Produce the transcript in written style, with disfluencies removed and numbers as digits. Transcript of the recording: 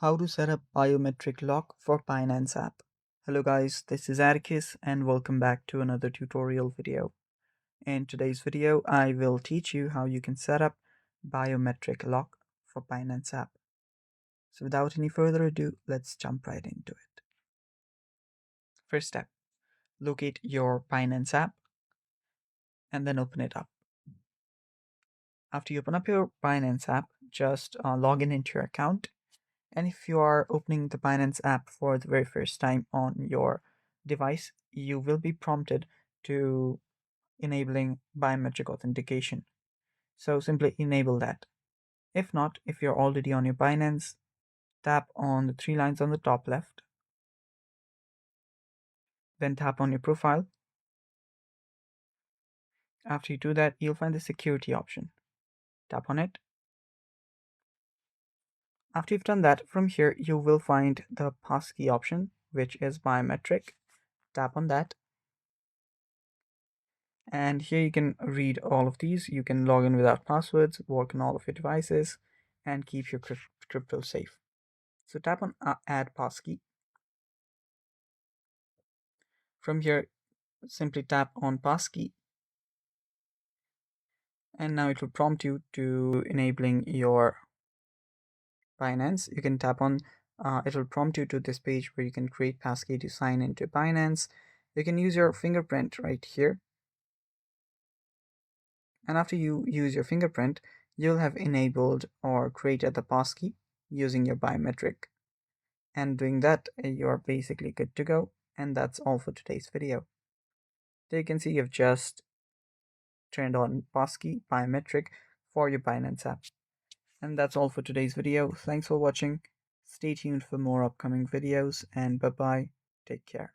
How to set up biometric lock for Binance app. Hello guys, this is Atticus and welcome back to another tutorial video. In today's video, I will teach you how you can set up biometric lock for Binance app. So without any further ado, let's jump right into it. First step, locate your Binance app and then open it up. After you open up your Binance app, just log into your account. And if you are opening the Binance app for the very first time on your device, you will be prompted to enabling biometric authentication. So simply enable that. If not, if you're already on your Binance, tap on the three lines on the top left. Then tap on your profile. After you do that, you'll find the security option. Tap on it. After you've done that, from here you will find the passkey option, which is biometric. Tap on that. And here you can read all of these. You can log in without passwords, work on all of your devices, and keep your crypto safe. So tap on Add Passkey. From here, simply tap on Passkey. And now it will prompt you to enabling your Binance. You can tap on, it will prompt you to this page where you can create Passkey to sign into Binance. You can use your fingerprint right here. And after you use your fingerprint, you'll have enabled or created the passkey using your biometric. And doing that, you're basically good to go. And that's all for today's video. There you can see you've just turned on passkey biometric for your Binance app. And that's all for today's video. Thanks for watching. Stay tuned for more upcoming videos and bye bye. Take care.